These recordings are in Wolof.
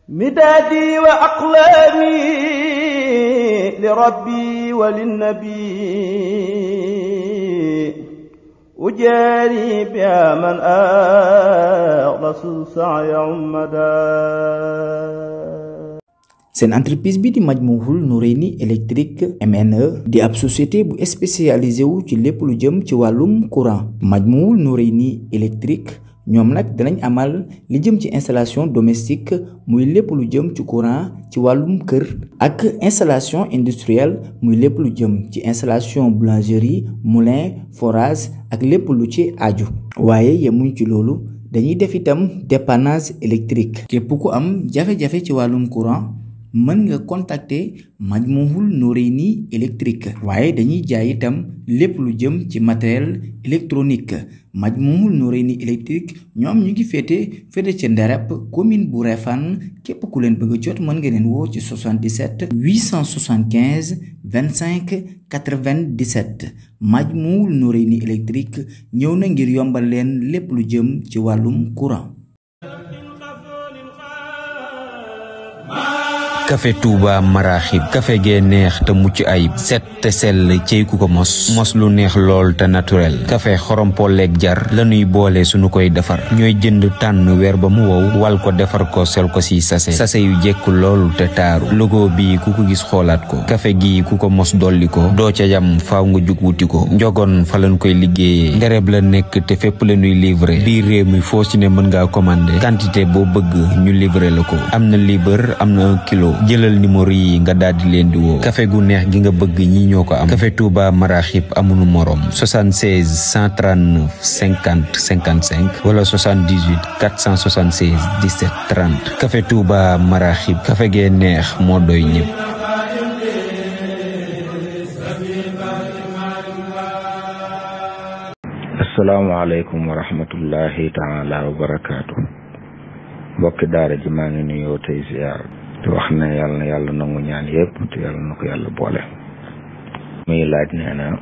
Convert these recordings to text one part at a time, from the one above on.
مدادي وأقلامي لربي وللنبي أجاري بها من أخلص سعي عمدا. seen entreprise bi di Majmahun Nurayni électrique MNE di ab société bu spécialisé wu ci lépp lu jëm ci wàllum courant. Majmahun Nurayni électrique ñoom nag danañ amal li jëm ci installation domestique muy lépp lu jëm ci courant ci wàllum kër ak installation industrielle muy lépp lu jëm ci installation boulangerie moulin forage ak lépp lu ci aju. waaye yemuñ ci loolu dañuy def itam dépannage électrique. képp ku am jafe-jafe ci wàllum courant mën nga contacter Majmahun Nurayni électrique. waaye dañuy jaay itam lépp lu jëm ci matériel électronique. Majmahun Nurayni électrique ñoom ñu ngi féete ca Nderep commune bu Refane. képp ku leen bëgg a jot mën nga leen woo ci 77 875 25 97. Majmahun Nurayni électrique ñëw na ngir yombal leen lépp lu jëm ci wàllum courant. café Touba Maraxib café gee neex te mucc ayib set te sell cey ku ko mos lu neex lool te naturel café xorompolleeg jar lañuy boole suñu koy defar ñooy jënd tànn weer ba mu wow wal ko defar ko sel ko si sase yu jekk loolu te taaru logo bi ku ko gis xoolaat ko café gi ku ko mos dolli ko doo ca yam faaw nga jug wuti ko njogoon fa lañ koy liggéeyee ndereb la nekk te fépp la ñuy livrer biir réew mi foo ci ne mën ngaa commander quantité boo bëgg ñu livrer la ko am na libre am na 1 kilo jëlal numéro yi nga daldi leen di woo café gu neex gi nga bëgg ñi ñoo ko am café Touba Maraxib amunu morom 76 139 50 55 wala 78 476 17 30 café Touba Maraxib café gee neex moo doy ñëpp. asalaamaaleykum wa rahmatullahi taala wa barakaatu. mbokki daara ji maa ngi nuyoo tey ziyaar te wax ne yàlla na yàlla nangu ñaan yépp te yàlla na ko yàlla boole. muy laaj nee na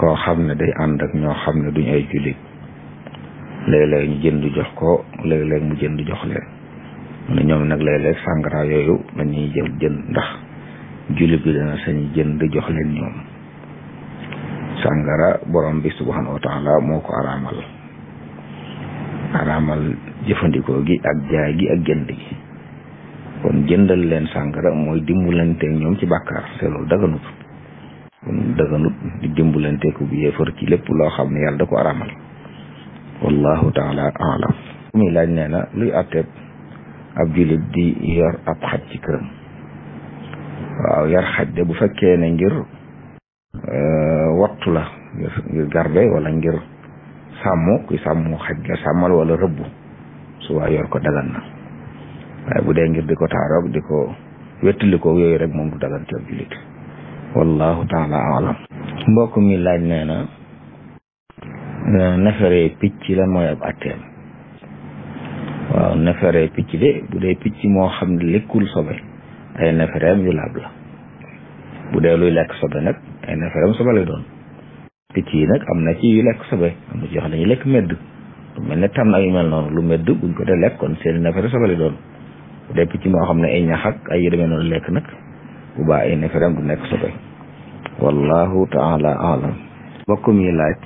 koo xam ne day ànd ak ñoo xam ne duñ ay jullit léeg-léeg ñu jënd jox ko léeg-léeg mu jënd jox leen mu ne ñoom nag léeg-léeg sàngara yooyu dañuy jënd ndax jullit bi dana sañ jënd jox leen ñoom. sàngara borom bi subhanahu wa taala moo ko araamal jëfandikoo gi ak jaay gi ak jënd gi. kon jëndal leen sàngara mooy dimbalante ñoom ci bàkkaar te loolu daganut kon daganut di dimbalante ku bi yéefar ci lépp loo xam ne yàlla da ko araamal wallahu taala alam. muy laaj nee na luy àtteeb ab jullit di yor ab xaj ci këram. waaw yar xaj de bu fekkee ne ngir wattu la ngir garde wala ngir sàmm kuy sàmm xaj nga sàmmal wala rëbb su waa yor ko dagan na. waaye bu dee ngir di ko taaroog di ko wettali ko yooyu rek moom du dagan ci ab jullit wallahu taala alam. mbokk mi laaj nee na neefere picc lan mooy ab atteem. waaw neefere picc de bu dee picc moo xam ne lekkul sobe ay neefereem yu laab la. bu dee luy lekk sobe nag ay neefereem sobe lay doon. picc yi nag am na ci yu lekk sobe am na ci yoo xam ne dañuy lekk medd lu mel ne tam na yu mel noonu lu medd buñ ko dee lekk kon seen neefere sobe lay doon. bu dee picc moo xam ne ay ñax ak ay yu demee noonu lekk nag bu baa ay neefereem du nekk sobe wallahu taala alam. bokk mi laaj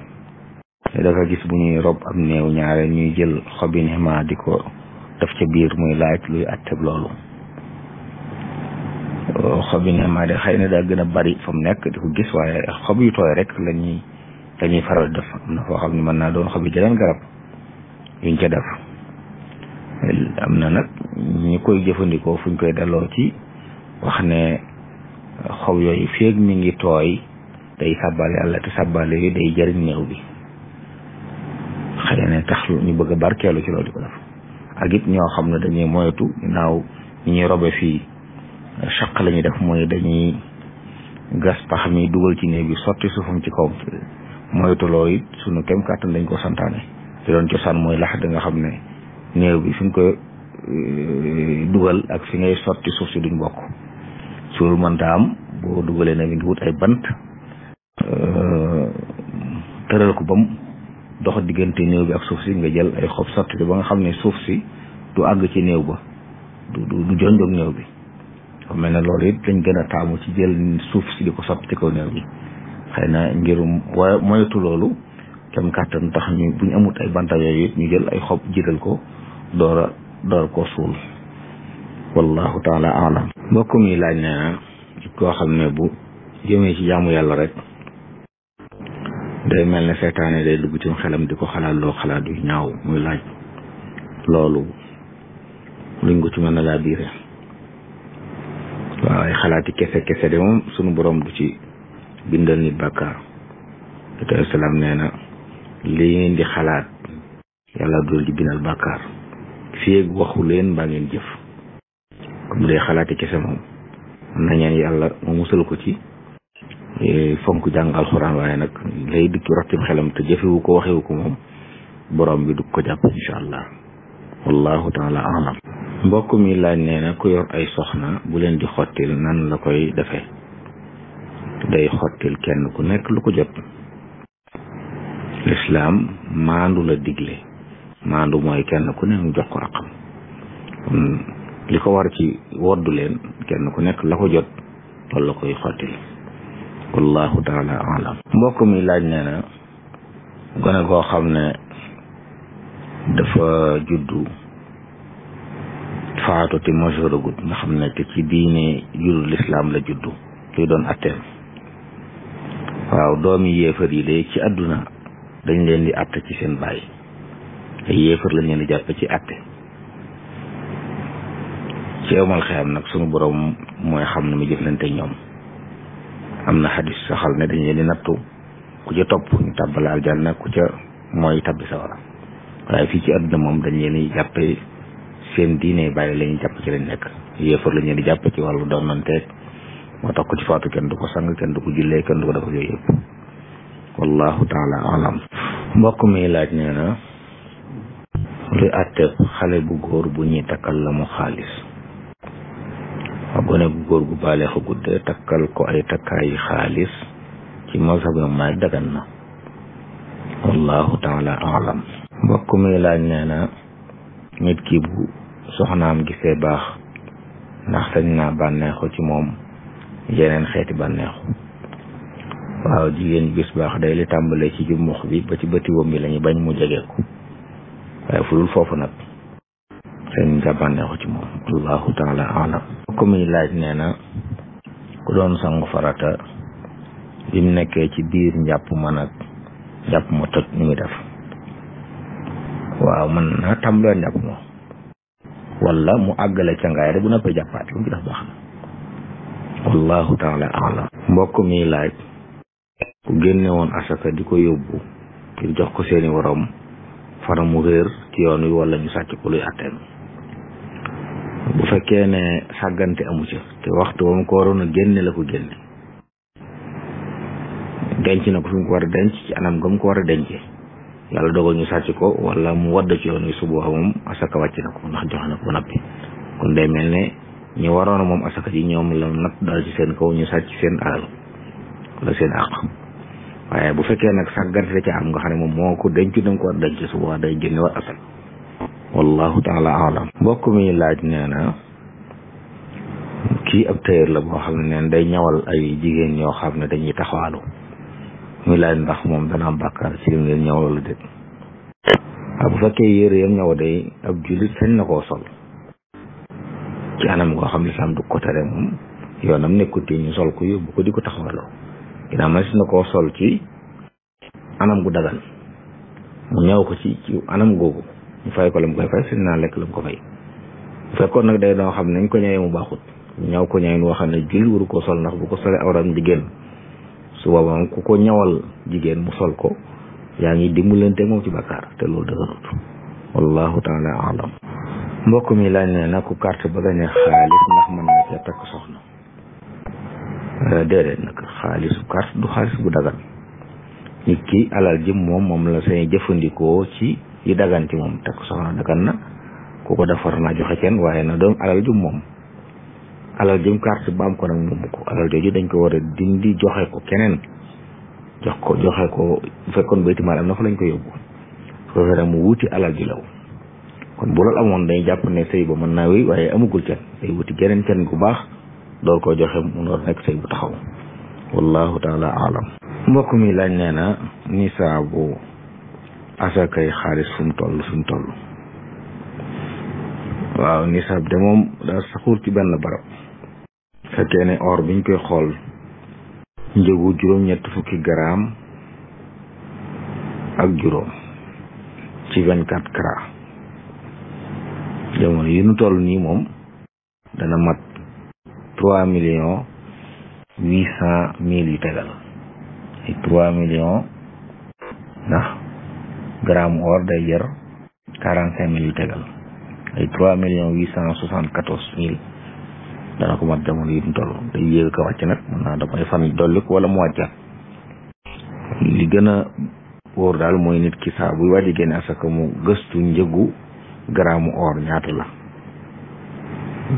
dafa gis bu ñuy rob am néew ñaare ñuy jël xobi nima di ko def ca biir muy laaj luy atteb loolu. xobi nima de xëy na daa gën a bari fa mu nekk di ko gis waaye xob yu tooy rek lañuy faral def am na foo xam ne mën naa doon xobi jeneen garab yuñ ca def. am na nag ñi koy jëfandikoo fuñ koy delloo ci wax ne xob yooyu feeg mi ngi tooy day sàbbal yàlla te sàbbal yooyu day jëriñ néew bi xëy na tax ñu bëgg a barkeelu ci loolu di ko def. ak it ñoo xam ne dañuy moytu ginnaaw ñi ñuy robe fii chaq la ñuy def mooy dañuy gas pax mi dugal ci néew bi sotti suufam ci kaw moytu loolu it sunu kem kàttan dañ ko santaane te doon cosaan mooy lax da nga xam ne néew bi fi nga ko dugal ak fi ngay sotti suuf si duñ bokk suul mënta am boo dugalee na ngi wut ay bant tëral ko bam dox diggante néew bi ak suuf si nga jël ay xob sotti ko ba nga xam ne suuf si du àgg ci néew ba du jonjoog néew bi. xam mel ne loolu it lañ gën a taamu ci jël suuf si di ko sotti ci kaw néew bi xëy na ngirum moytu loolu kem kàttan tax ñu buñ amut ay banta yooyu it ñu jël ay xob jiital ko door koo suul wallahu taala alam. mbokk mi laaj nee na koo xam ne bu jëmee ci jaamu yàlla rek day mel ne seytaane day dugg ci xelam di ko xalaat loo xalaat yu ñaaw muy laaj loolu luñ ko ci mën a laa biire. waaw ay xalaati kese de moom sunu borom du ci bindal nit bàkkaar te salaam nee na li ngeen di xalaat yàlla du ci bindal bàkkaar fii ak waxu leen mbaa ngeen jëf. comme day xalaati kese moom mën na ñaan yàlla mu musal ko ci fonk jàng alxuraan waaye nag lay dikk rottim xelam te jëfewu ko waxewu ko moom borom bi du ko jàpp insha allah wallahu taala alam. mbokk mi laaj nee na ku yor ay soxna bu leen di xottil nan la koy defee. day xottil kenn ku nekk lu ko jot. lislaam maandu la digle maandu mooy kenn ku ne mu jox ko àqam li ko war ci woddu leen kenn ku nekk la ko jot loolu la koy xottil wallahu taala alam. mbokk mi laaj nee na gone goo xam ne dafa juddu faatu te majeur agut nga xam ne te ci diine juddu lislaam la juddu luy doon atteem. waaw doomi yéefar yi de ci àdduna dañ leen di atte ci seen baay ay yéefar lañ leen di jàppe ci atte ci yowmal xiyaam nag sunu borom mooy xam ne mu jëflante ñoom. am na xadis saxal ne dañ leen di nattu ku ca topp ñu tàbbal aljanna ku ca mooy tabbi sawara waaye fii ci àdduna moom dañ leen di jàppe seen diine bàyyi la ñuy jàpp ci lañ nekk. yéefar lañ leen di jàppe ci wàllu doonanteeg moo tax ko ci faatu kenn du ko sang kenn du ko jullee kenn du ko def yooyu yëpp wallahu taala alam. mbokk mi laaj nee na luy àtteeb xale bu góor bu ñuy takkal la mu xaalis. waaw gone bu góor gu baalee fa guddee takkal ko ay takkaayi xaalis ci mazhab Maalik dagan na wallahu taala alam. mbokk mi laaj nee na nit ki bu soxnaam gisee baax ndax sañ naa bànneexu ci moom yeneen xeeti bànneexu. waaw jigéen gis baax day li tàmbalee ci jummux bi ba ci bëti wom bi lañuy bañ mu jege ko waaye fu dul foofu nag sañ nga bànneexu ci moom wallahu taala alam. ko muy laaj nee na ku doon sangu farata bi mu nekkee ci biir njàpp ma nag njàpp ma toj ni muy def. waaw man naa tàmbalee njàpp ma wala mu àggale cangaay rek bu noppee jàppaat lu mu ci def baax na wallahu taala alam. mbokk mi laaj ku génne woon asaka di ko yóbbu ngir jox ko seeni waroom fara mu réer ci yoon wi wala ñu sàcc ko luy atteem. bu fekkee ne sàggante amu ca te waxtu ba mu ko waroon a génne la ko génne denc na ko fi mu ko war a denc ci anam ga mu ko war a dencee yàlla dogal ñu sàcc ko wala mu wadd ci yoon wi su boobaa moom asaka wàcc na ko ndax joxe na ko ba noppi kon day mel ne ñu waroon a moom asaka ji ñoom la nat dal ci seen kaw ñu sàcc seen alal wala seen àq. waaye bu fekkee nag sàggante da ca am nga xam ne moom moo ko denc da nga ko war a denc su boobaa day génne war asaka wallahu taala alam. mbokk mi laaj nee na kii ab tailleur la boo xam ne neen day ñawal ay jigéen ñoo xam ne dañuy taxawaalu muy laaj ndax moom dana am bàkkaar ci lim leen ñawal wala déet. waaw bu fekkee yére yam ñaw day ab jullit sañ na koo sol ci anam goo xam ne sam du ko tere moom yoonam nekkuti ñu sol ko yóbbu ko di ko taxawaloo ginnaaw man si na koo sol ci anam gu dagan mu ñaw ko ci anam googu ñu fay ko la mu koy fay seen naa lekk la mu ko fay. bu fekkoon nag day doo xam ne nañ ko ñëwee mu baaxut ñaw ko ñëwee woo xam ne jullit waru ko sol ndax bu ko solee awram di génn su boobaa moom ku ko ñawal jigéen mu sol ko yaa ngi dimbalante moom ci bakkaar te loolu dëgërut wallahu taala alam. mbokk mi laaj ne nag ku carte ba gañe xaalis ndax mën na cee takk soxna. déedéet nag xaalisu carte du xaalis bu dagan nit ki alal jëm moom la sañ jëfandikoo ci yi dagan ci moom takk soxna dagan na ku ko defar naa joxe kenn waaye na doon alal jëm moom alal jëm carte ba am ko nag moom ko alal jooju dañ ko war a dindi joxe ko keneen joxe ko bu fekkoon bayti maal am na fa lañ ko yóbbu su ko mu wuti alal ji law kon bu loolu amoon dañuy jàpp ne sëy ba mën naa wéy waaye amugul can day wuti geneen can gu baax door koo joxe mu door nekk sëy bu taxaw wallahu taala alam. mbokk mi laaj nee na nisaabu asakay xaalis fu mu toll waaw nisaab de moom daa saxuur ci benn barab fekkee ne or biñ koy xool njëgu juróom-ñett fukki garaam ak juróom ci 24 carats jamono yi nu toll nii moom dana mat 3,800,000 yu tegal ay 3,000,000 ndax gramme or day jar 45,000 yu tegal ay 3,874,000 dana ko mat jamono yi nu toll day yéeg ko wàcc nag mën naa damay fan dolli ko wala mu wàccaat li gën a wóor daal mooy nit ki saa buy waaj a génne asaka mu gëstu njëgu gramme or ñaata la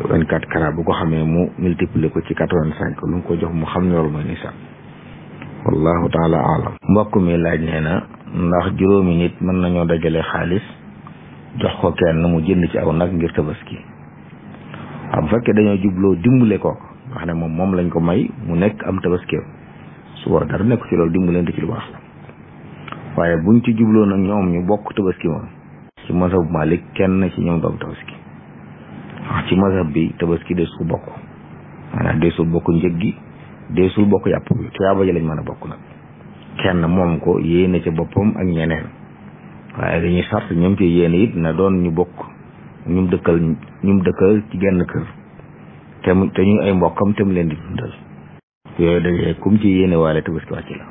24 carats bu ko xamee mu multiplier ko ci 85 lu mu ko jox mu xam ne loolu mooy nisaab wallahu taala alam. mbokk mi laaj nee na ndax juróomi nit mën nañoo dajale xaalis jox ko kenn mu jënd ci aw nag ngir tabaski bu fekkee dañoo jubloo dimbale ko wax ne moom lañ ko may mu nekk am tabaski suba dara nekk ci loolu dimbalante ci lu baax la waaye buñ ci jubloo nag ñoom ñu bokk tabaski moom ci mazhab Malik kenn ci ñoom doom tabaski wax ci mazhab bi tabaski deesul bokk maanaam deesul bokk njëg gi deesul bokk yàpp bi tuyaaba ji lañ mën a bokk nag kenn moom ko yéene ca boppam ak ñeneen waaye dañuy sart ñoom ci yéene it na doon ñu bokk ñum dëkkal ci genn kër te ñu ay mbokkam te mu leen di dundal yooyu dajee kum ci yéene waale tabaski wàcc la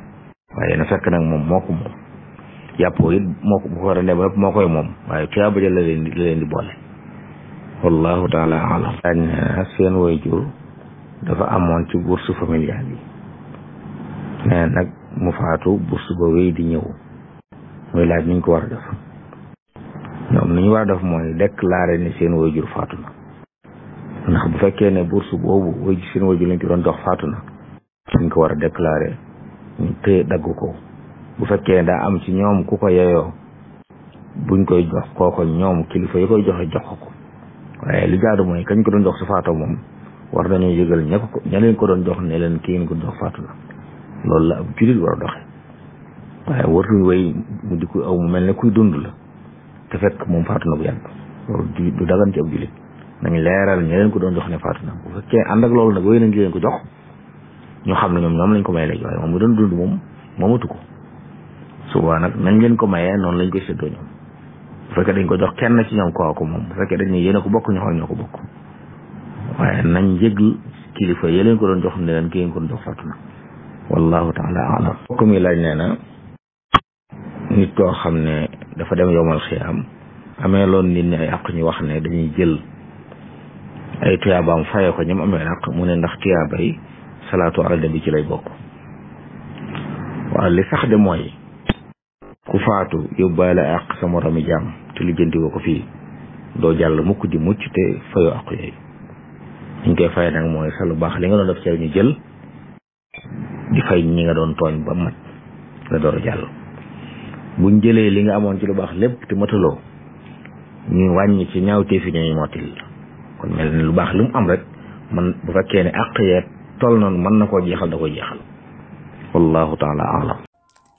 waaye na fekk nag moom moo ko moom yàppoo it moo ko bu ko war a ne ba moo koy moom waaye tuyaaba ja la leen di boole wallahu taala alam. laaj na seen waajur dafa amoon ci bourse familiale bi mais nag mu faatu bourse ba wéy di ñëw muy laaj niñ ko war a def ñoom ni ñu war a def mooy déclarer ne seen waajur faatu na ndax bu fekkee ne bourse boobu seen waajur lañ ko doon jox faatu na dañ ko war a déclarer ñu téye dagg ko bu fekkee daa am ci ñoom ku ko yeyoo buñ koy jox kooko ñoom kilifa yi koy joxe jox ko waaye li jaadu mooy kañ ko doon jox su faatoo moom war nañoo yëgal ña leen ko doon jox ne leen kii ngeen ko jox faatu na loolu la ab jullit war a doxe waaye wartuñ way mu di ko aw mu mel ne kuy dund la te fekk moom faatu na bu yàgg loolu du dagan ci ab jullit nañ leeral ña leen ko doon jox ne faatu na bu fekkee ànd ak loolu nag wéy nañ leen ko jox ñu xam ne ñoom lañ ko may léegi waaye moom mu doon dund moom moomatu ko suba nag nañ leen ko mayee noonu lañ koy séddoo ñoom bu fekkee dañ ko jox kenn ci ñoom kooku moom bu fekkee dañ ne yéen a ko bokk ñu xam ñoo ko bokk waaye nañ yëgl kilifa yi leen ko doon jox ne leen ki ngeen ko doon jox faatu na wallahu taala alam. bokk mi laaj nee na nit koo xam ne dafa dem yomal xiyaam amee loon nit ñi ay àq ñu wax ne dañuy jël ay tuyaabaam faye ko ñoom amee àq mu ne ndax tuyaaba yi salaatu ala nabi ci lay bokk waaw li sax de mooy ku faatu yóbbaale àq sa moromi jaam te lijjanti woo ko fii doo jàll mukk di mucc te fayoo àq yooyu ñu koy fay nag mooy sa lu baax li nga doon def ci ñu jël di fay ñi nga doon tooñ ba mat nga door a jàll buñ jëlee li nga amoon ci lu baax lépp te mataloo ñu wàññi ci ñaawteef yi ñuy mottil kon mel ni lu baax li mu am rek man bu fekkee ne àq yee toll noonu mën na koo jeexal da koy jeexal wallahu taala alam.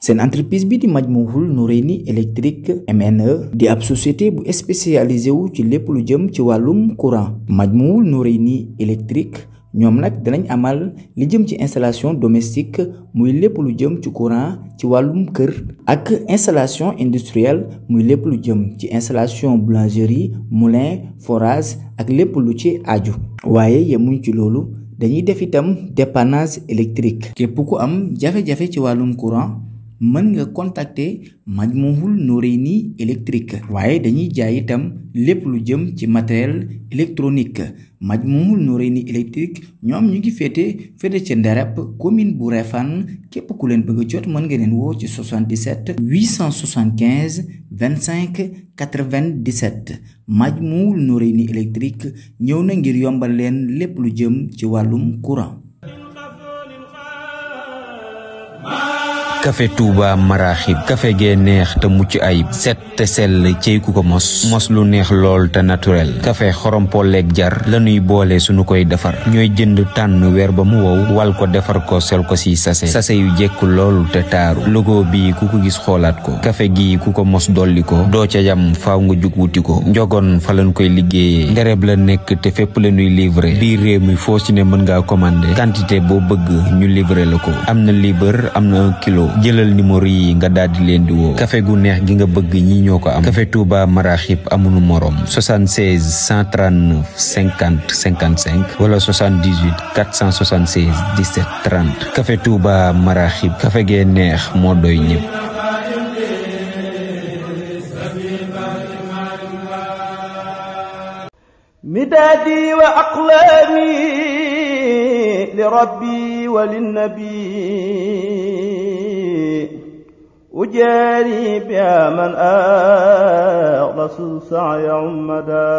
seen entreprise bi di Majmahun Nurayni électrique MNE di ab société bu spécialisé wu ci lépp lu jëm ci wàllum courant. Majmahun Nurayni électrique ñoom nag danañ amal li jëm ci installation domestique muy lépp lu jëm ci courant ci wàllum kër ak installation industrielle muy lépp lu jëm ci installation boulangerie moulin forage ak lépp lu ci aju. waaye yemuñ ci loolu dañuy def itam dépannage électrique. képp ku am jafe-jafe ci wàllum courant mën nga contacter Majmahun Nurayni électrique. waaye dañuy jaay itam lépp lu jëm ci matériel électronique. Majmahun Nurayni électrique ñoom ñu ngi féete ca Nderep commune bu Refane képp ku leen bëgg a jot mën nga leen woo ci 77 875 25 97. Majmahun Nurayni électrique ñëw na ngir yombal leen lépp lu jëm ci wàllum courant. café Touba Maraxib café gee neex te mucc ayib set te sell cey ku ko mos lu neex lool te naturel café xorompolleeg jar lañuy boole suñu koy defar ñooy jënd tànn weer ba mu wow wal ko defar ko sel ko si sase yu jekk loolu te taaru logo bi ku ko gis xoolaat ko café gi ku ko mos dolli ko doo ca yam faaw nga jug wuti ko njogoon fa lañ koy liggéeyee ndereb la nekk te fépp la ñuy livrer biir réew mi foo ci ne mën ngaa commander quantité boo bëgg ñu livrer la ko am na libre am na 1 kilo jëlal numéro yi nga daal di leen di woo café gu neex gi nga bëgg ñi ñoo ko am café Touba Maraxib amunu morom 76 139 50 55 wala 78 476 17 30 café Touba Maraxib café gee neex moo doy ñëpp. مدادي وأقلامي لربي وللنبي أجاري بها من أخلص سعي عمدا